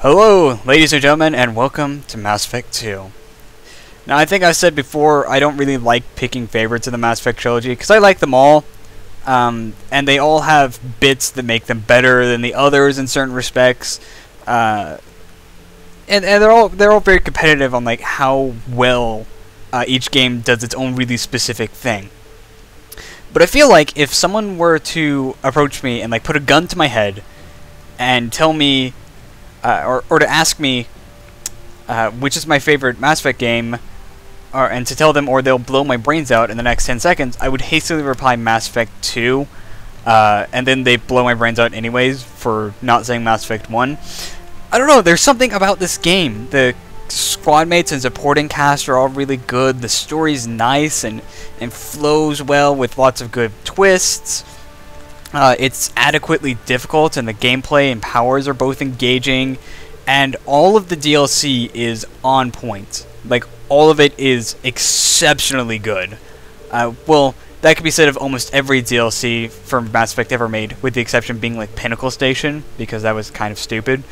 Hello, ladies and gentlemen, and welcome to Mass Effect 2. Now, I think I said before, I don't really like picking favorites in the Mass Effect trilogy, because I like them all, and they all have bits that make them better than the others in certain respects, and they're all very competitive on like how well each game does its own really specific thing. But I feel like if someone were to approach me and like put a gun to my head and tell me or to ask me which is my favorite Mass Effect game, and to tell them or they'll blow my brains out in the next 10 seconds, I would hastily reply Mass Effect 2, and then they blow my brains out anyways for not saying Mass Effect 1. I don't know, there's something about this game. The squad mates and supporting cast are all really good, the story's nice and flows well with lots of good twists. It's adequately difficult, and the gameplay and powers are both engaging, and all of the DLC is on point. Like, all of it is exceptionally good. Well, that could be said of almost every DLC from Mass Effect ever made, with the exception being like Pinnacle Station, because that was kind of stupid.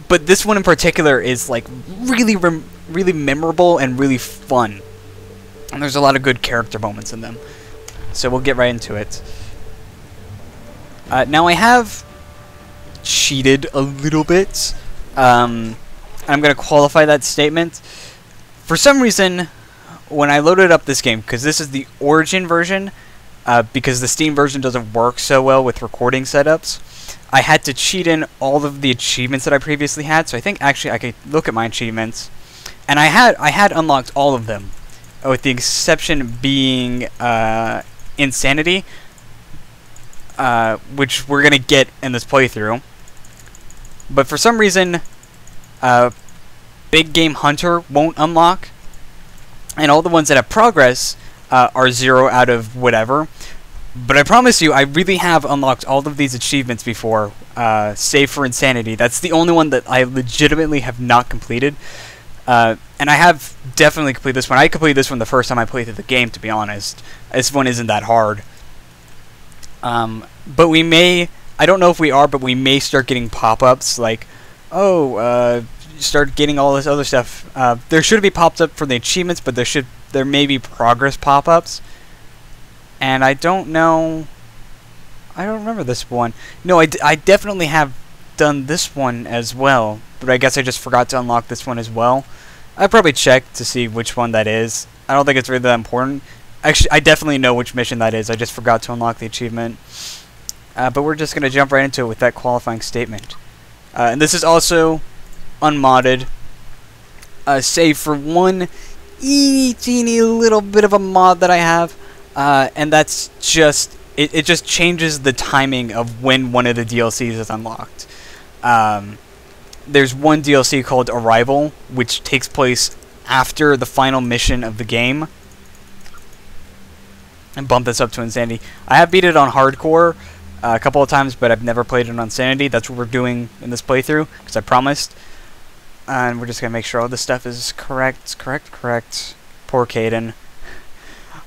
But this one in particular is like really memorable and really fun. And there's a lot of good character moments in them. So we'll get right into it. Now I have cheated a little bit. I'm going to qualify that statement. For some reason, when I loaded up this game, because this is the Origin version, because the Steam version doesn't work so well with recording setups, I had to cheat in all of the achievements that I previously had. So I think actually I could look at my achievements, and I had unlocked all of them, with the exception being Insanity, which we're going to get in this playthrough. But for some reason, Big Game Hunter won't unlock, and all the ones that have progress are 0 out of whatever. But I promise you, I really have unlocked all of these achievements before, save for Insanity. That's the only one that I legitimately have not completed. And I have definitely completed this one. I completed this one the first time I played through the game, to be honest. This one isn't that hard. But we may, I don't know if we are, but we may start getting pop-ups like, oh, start getting all this other stuff. There should be popped up for the achievements, but there may be progress pop-ups. And I don't know, I don't remember this one. No, I definitely have done this one as well, but I guess I just forgot to unlock this one as well. I'd probably check to see which one that is. I don't think it's really that important. Actually, I definitely know which mission that is. I just forgot to unlock the achievement. But we're just going to jump right into it with that qualifying statement. And this is also unmodded, save for one teeny little bit of a mod that I have. And that's just, it just changes the timing of when one of the DLCs is unlocked. There's one DLC called Arrival, which takes place after the final mission of the game. And bump this up to Insanity. I have beat it on Hardcore a couple of times, but I've never played it on Insanity. That's what we're doing in this playthrough, because I promised. And we're just going to make sure all this stuff is correct. Poor Kaidan.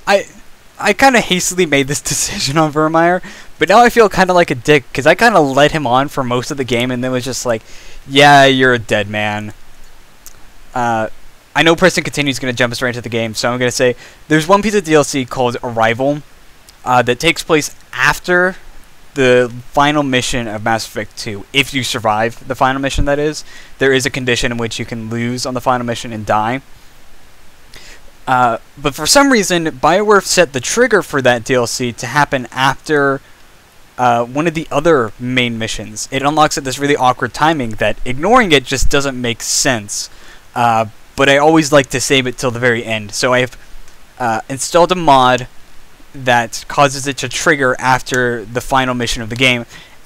I kind of hastily made this decision on Virmire, but now I feel kind of like a dick, because I kind of led him on for most of the game, and then was just like, yeah, you're a dead man. I know Preston Continues going to jump us right into the game, so I'm going to say there's one piece of DLC called Arrival that takes place after the final mission of Mass Effect 2. If you survive the final mission, that is. There is a condition in which you can lose on the final mission and die. But for some reason, BioWare set the trigger for that DLC to happen after one of the other main missions. It unlocks at this really awkward timing that ignoring it just doesn't make sense. But I always like to save it till the very end. So I've installed a mod that causes it to trigger after the final mission of the game.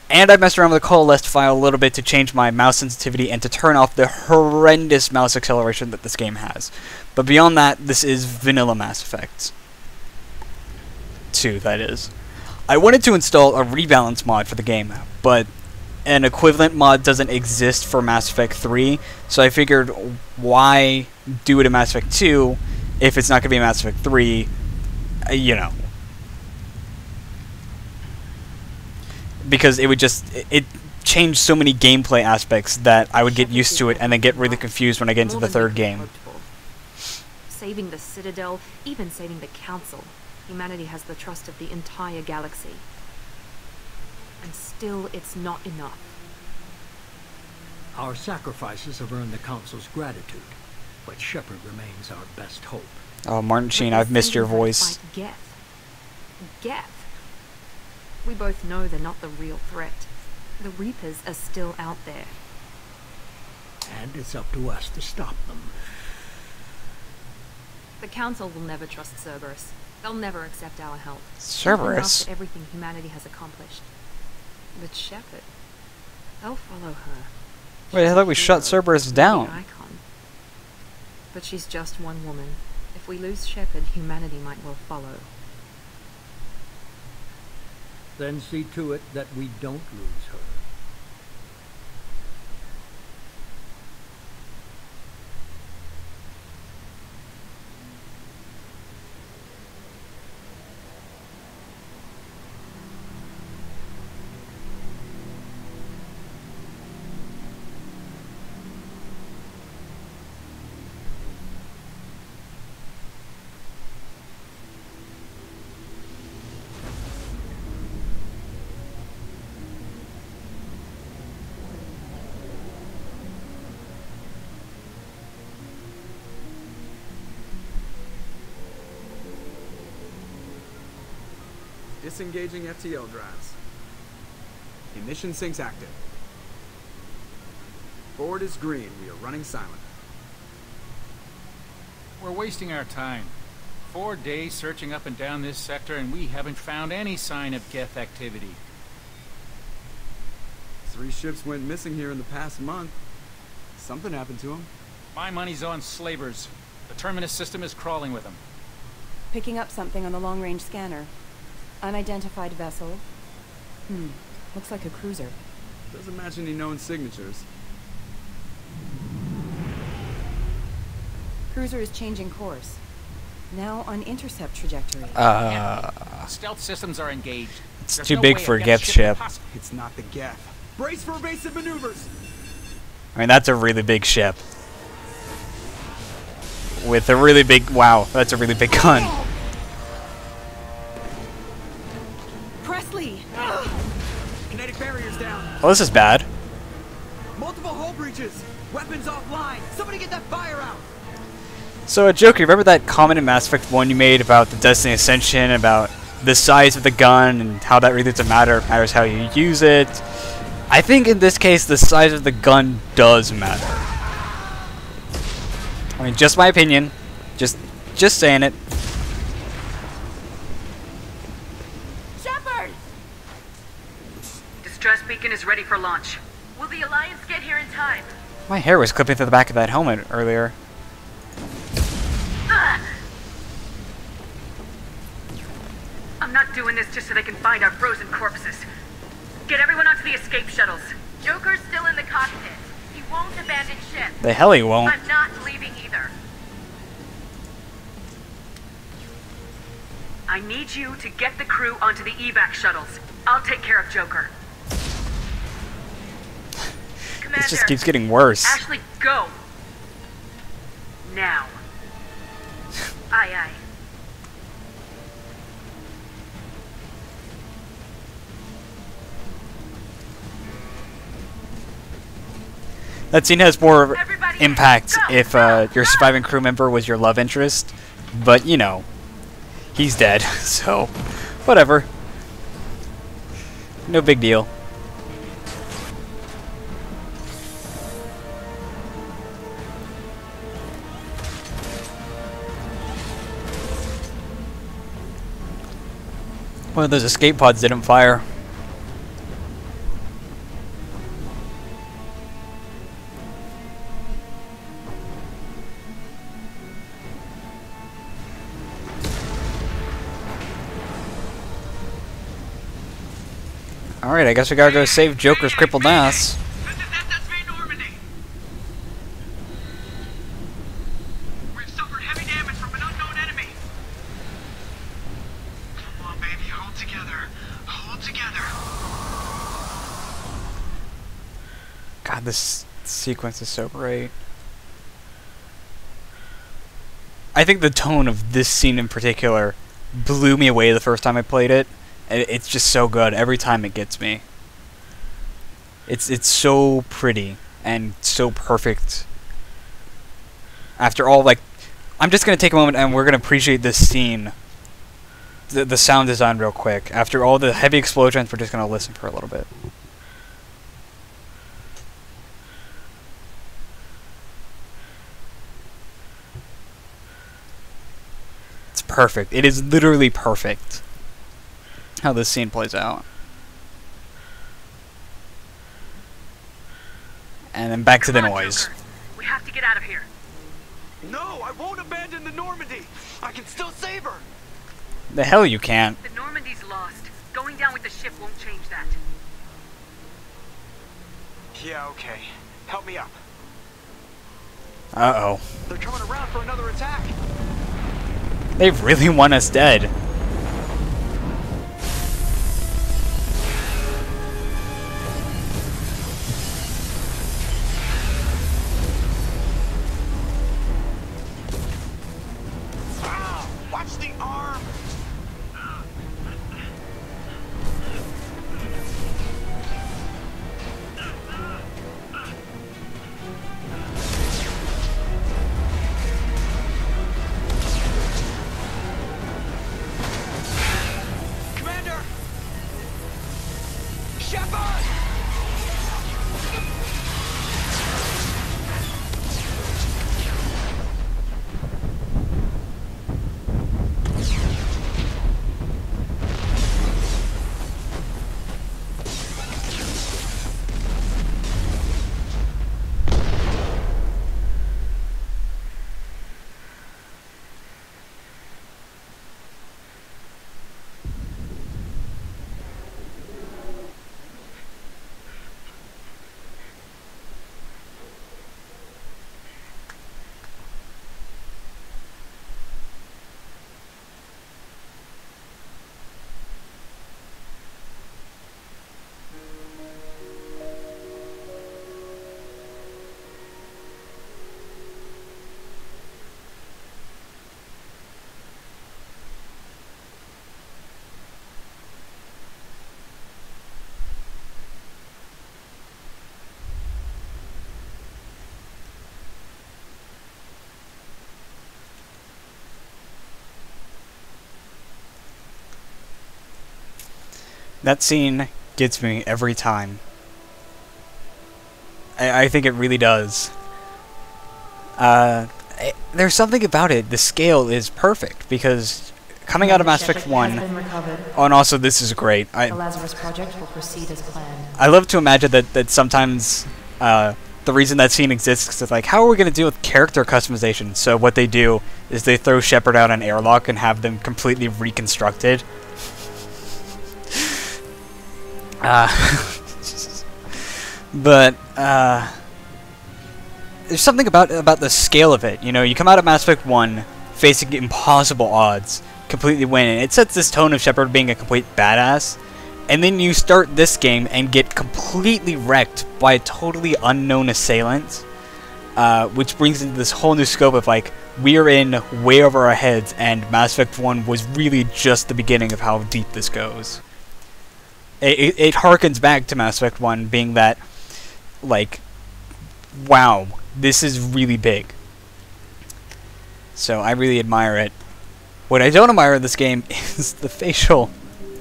And I messed around with the Coalesced file a little bit to change my mouse sensitivity and to turn off the horrendous mouse acceleration that this game has. But beyond that, this is vanilla Mass Effect 2, that is. I wanted to install a rebalance mod for the game, but an equivalent mod doesn't exist for Mass Effect 3, so I figured, why do it in Mass Effect 2 if it's not going to be Mass Effect 3, you know. Because it would just, changed so many gameplay aspects that I would get used to it and then get really confused when I get into the third game. Saving the Citadel, even saving the Council, humanity has the trust of the entire galaxy. And still, it's not enough. Our sacrifices have earned the Council's gratitude, but Shepard remains our best hope. Oh, Martin Sheen, I've missed your voice. Geth. Geth. We both know they're not the real threat. The Reapers are still out there. And it's up to us to stop them. The Council will never trust Cerberus. They'll never accept our help. Cerberus? After everything humanity has accomplished. But Shepard, they'll follow her. Wait, I thought we shut Cerberus down. Icon. But she's just one woman. If we lose Shepard, humanity might well follow. Then see to it that we don't lose her. Disengaging FTL drives. Emission sinks active. Board is green. We are running silent. We're wasting our time. 4 days searching up and down this sector, and we haven't found any sign of Geth activity. 3 ships went missing here in the past month. Something happened to them. My money's on slavers. The Terminus system is crawling with them. Picking up something on the long-range scanner. Unidentified vessel. Looks like a cruiser. Doesn't match any known signatures. Cruiser is changing course. Now on intercept trajectory. Stealth systems are engaged. It's There's too no big way for a Geth Geth ship ship. It's not the Geth. Brace for evasive maneuvers. I mean, that's a really big ship. With a really big... Wow, that's a really big gun. Presley! Kinetic barriers down. Well, this is bad. Multiple hull breaches. Weapons offline. Somebody get that fire out. So, Joker, remember that comment in Mass Effect 1 you made about the Destiny Ascension, about the size of the gun and how that really doesn't matter, it matters how you use it? I think in this case, the size of the gun does matter. I mean, just my opinion. Just saying it. Shepard! Distress beacon is ready for launch. Will the Alliance get here in time? My hair was clipping through the back of that helmet earlier. I'm not doing this just so they can find our frozen corpses. Get everyone onto the escape shuttles. Joker's still in the cockpit. He won't abandon ship. The hell he won't. I'm not leaving either. I need you to get the crew onto the evac shuttles. I'll take care of Joker. Commander, This just keeps getting worse. Ashley, go. Now. Aye, aye. That scene has more Everybody impact go, if your surviving crew member was your love interest, but you know, he's dead, so whatever. No big deal. One of those escape pods didn't fire. Alright, I guess we gotta go save Joker's crippled ass. That's Main Normandy. We've suffered heavy damage from an unknown enemy. Come on, baby, hold together. Hold together. God, this sequence is so great. I think the tone of this scene in particular blew me away the first time I played it. It's just so good. Every time it gets me. It's so pretty and so perfect. After all, like, I'm just gonna take a moment and we're gonna appreciate this scene, the sound design real quick. After all the heavy explosions, we're just gonna listen for a little bit. It's perfect. It is literally perfect how this scene plays out. And then back to the Come on, noise. Joker. We have to get out of here. No, I won't abandon the Normandy. I can still save her. The hell you can't. The Normandy's lost. Going down with the ship won't change that. Yeah, okay. Help me up. Uh-oh. They're coming around for another attack. They really want us dead. Ow! Watch the arm. Commander! Shepard! That scene gets me every time. I think it really does. There's something about it. The scale is perfect because coming out of Mass Effect 1, oh, and also this is great. The Lazarus project will proceed as planned. I love to imagine that sometimes the reason that scene exists is it's like, how are we going to deal with character customization? So what they do is they throw Shepard out an airlock and have them completely reconstructed. But there's something about the scale of it. You know, you come out of Mass Effect 1 facing impossible odds, completely win, and it sets this tone of Shepard being a complete badass. And then you start this game and get completely wrecked by a totally unknown assailant, which brings into this whole new scope of like, we're in way over our heads, and Mass Effect 1 was really just the beginning of how deep this goes. It harkens back to Mass Effect 1 being that, like, wow, this is really big. So I really admire it. What I don't admire in this game is the facial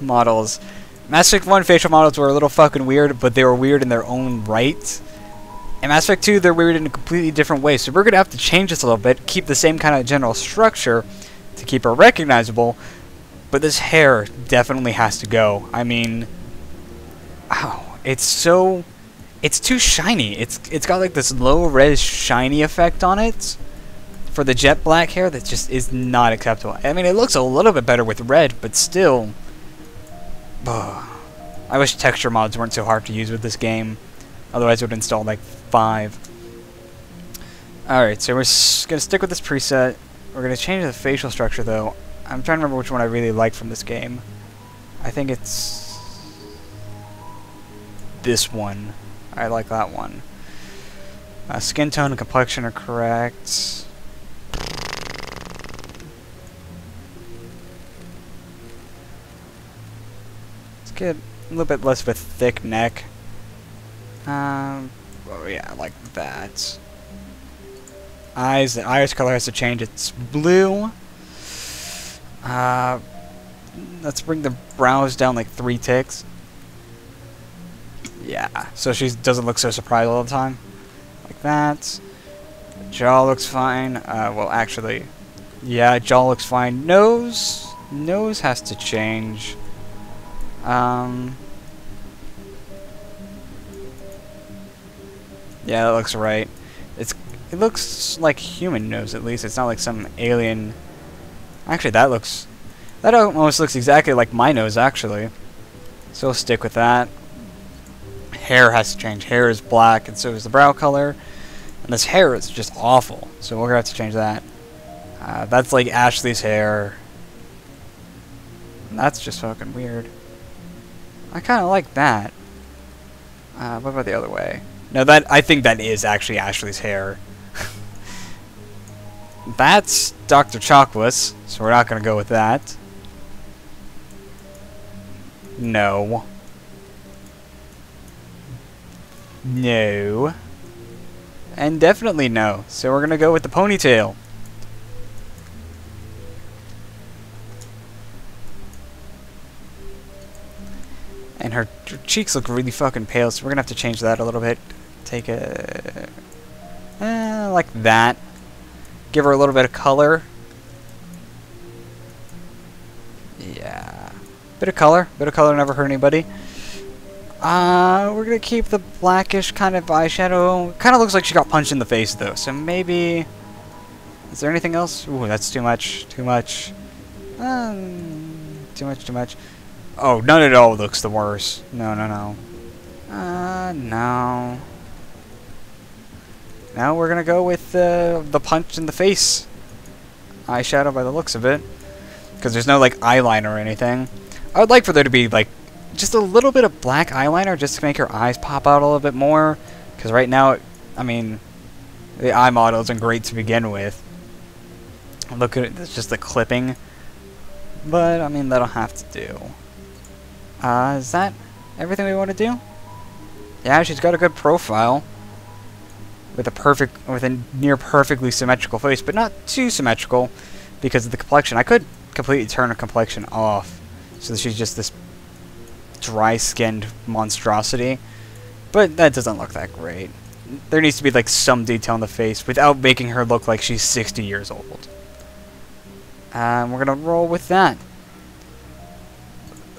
models. Mass Effect 1 facial models were a little fucking weird, but they were weird in their own right. In Mass Effect 2, they're weird in a completely different way, so we're going to have to change this a little bit, keep the same kind of general structure to keep her recognizable, but this hair definitely has to go. I mean, wow, it's too shiny. It's got like this low-res shiny effect on it for the jet black hair that just is not acceptable. I mean, it looks a little bit better with red, but still, I wish texture mods weren't so hard to use with this game. Otherwise, I would install like 5. Alright, so we're going to stick with this preset. We're going to change the facial structure, though. I'm trying to remember which one I really like from this game. I think it's this one. I like that one. Skin tone and complexion are correct. Let's get a little bit less of a thick neck. Oh yeah, like that. Eyes, the iris color has to change. It's blue. Let's bring the brows down like 3 ticks. Yeah, so she doesn't look so surprised all the time. Like that. The jaw looks fine. Well, actually, yeah, jaw looks fine. Nose has to change. Yeah, that looks right. It looks like human nose, at least. It's not like some alien. Actually, that almost looks exactly like my nose, actually. So we'll stick with that. Hair has to change. Hair is black, and so is the brow color. And this hair is just awful, so we're gonna have to change that. That's like Ashley's hair. And that's just fucking weird. I kind of like that. What about the other way? No, I think that is actually Ashley's hair. That's Dr. Chocolate's, so we're not going to go with that. No. No. And definitely no. So we're going to go with the ponytail. And her cheeks look really fucking pale, so we're going to have to change that a little bit. Take a... like that. Give her a little bit of color. Yeah. Bit of color never hurt anybody. We're gonna keep the blackish kind of eyeshadow. Kind of looks like she got punched in the face though, so maybe... Is there anything else? Ooh, that's too much. Too much. Too much. Oh, none at all looks the worst. No. No. Now we're gonna go with the punch in the face eyeshadow by the looks of it, because there's no like eyeliner or anything. I would like for there to be like just a little bit of black eyeliner just to make her eyes pop out a little bit more, because right now, I mean, the eye model isn't great to begin with. Look at it, it's just the clipping, but I mean that'll have to do. Is that everything we want to do? Yeah, she's got a good profile. With a near perfectly symmetrical face, but not too symmetrical because of the complexion. I could completely turn her complexion off so that she's just this dry-skinned monstrosity, but that doesn't look that great. There needs to be like some detail in the face without making her look like she's 60 years old. We're gonna roll with that.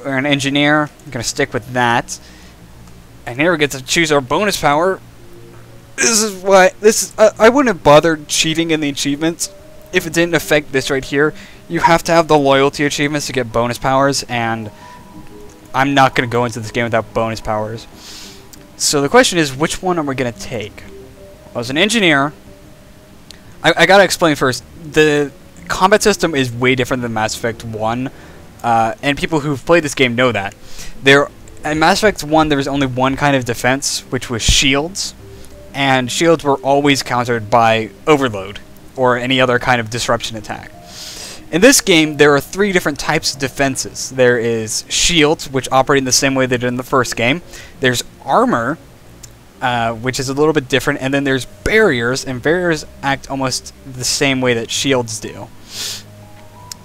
We're an engineer. I'm gonna stick with that. And here we get to choose our bonus power. This is why I wouldn't have bothered cheating in the achievements if it didn't affect this right here. You have to have the loyalty achievements to get bonus powers, and I'm not going to go into this game without bonus powers. So the question is, which one are we going to take? Well, as an engineer, I got to explain first. The combat system is way different than Mass Effect 1, and people who've played this game know that. In Mass Effect 1, there was only one kind of defense, which was shields. And shields were always countered by overload, or any other kind of disruption attack. In this game, there are 3 different types of defenses. There is shields, which operate in the same way they did in the first game. There's armor, which is a little bit different. And then there's barriers, and barriers act almost the same way that shields do.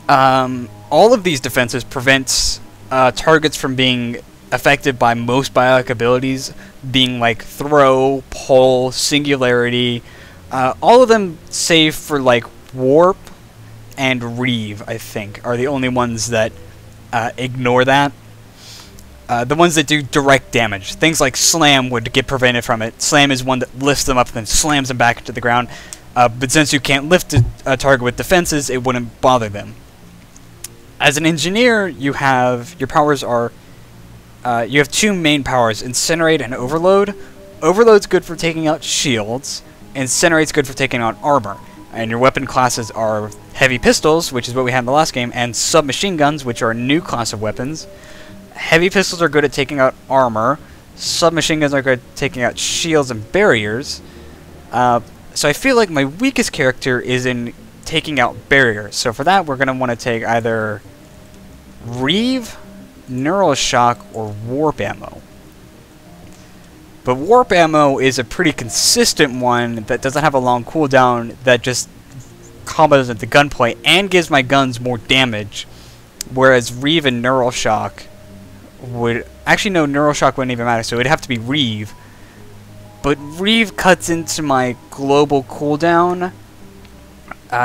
All of these defenses prevent targets from being affected by most biotic abilities, being like throw, pull, singularity, all of them save for like warp and reave, I think, are the only ones that ignore that. The ones that do direct damage, things like slam would get prevented from it. Slam is one that lifts them up and then slams them back into the ground, but since you can't lift a target with defenses, it wouldn't bother them. As an engineer, you have your powers are you have 2 main powers, Incinerate and Overload. Overload's good for taking out shields, Incinerate's good for taking out armor. And your weapon classes are heavy pistols, which is what we had in the last game, and submachine guns, which are a new class of weapons. Heavy pistols are good at taking out armor, submachine guns are good at taking out shields and barriers, So I feel like my weakest character is in taking out barriers. So for that, we're going to want to take either Reeve, Neural Shock, or Warp Ammo. But Warp Ammo is a pretty consistent one that doesn't have a long cooldown, that just combos at the gunplay and gives my guns more damage. Whereas Reeve and Neural Shock would... Actually, no, Neural Shock wouldn't even matter, so it would have to be Reeve. But Reeve cuts into my global cooldown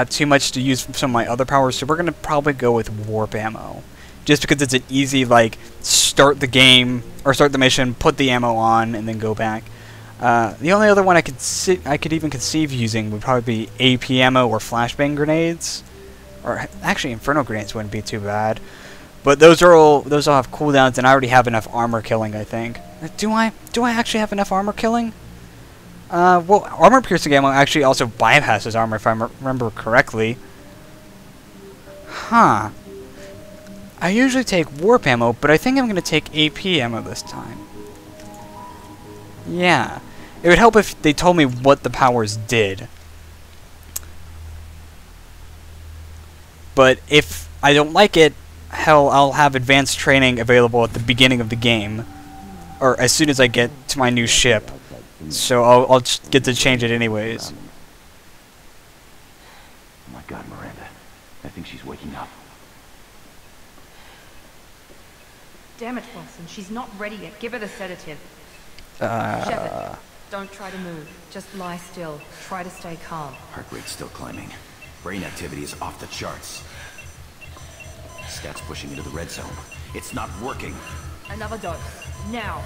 too much to use some of my other powers, so we're going to probably go with Warp Ammo. Just because it's an easy, like, start the game, or start the mission, put the ammo on, and then go back. The only other one I could even conceive using would probably be AP ammo or flashbang grenades. Or, actually, Inferno grenades wouldn't be too bad. But those all have cooldowns, and I already have enough armor killing, I think. Do I actually have enough armor killing? Well, armor piercing ammo actually also bypasses armor, if I remember correctly. Huh. I usually take warp ammo, but I think I'm going to take AP ammo this time. Yeah. It would help if they told me what the powers did. But if I don't like it, hell, I'll have advanced training available at the beginning of the game. Or as soon as I get to my new ship. So I'll just get to change it anyways. Oh my god, Miranda. I think she's waking up. Damn it, Wilson. She's not ready yet. Give her the sedative. Shepard, don't try to move. Just lie still. Try to stay calm. Heart rate's still climbing. Brain activity is off the charts. Stats pushing into the red zone. It's not working. Another dose. Now.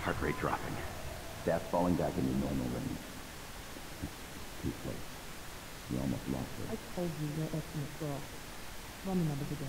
Heart rate dropping. Stats falling back into normal range. Too close. You almost lost her. I told you your estimate's wrong. Run the numbers again.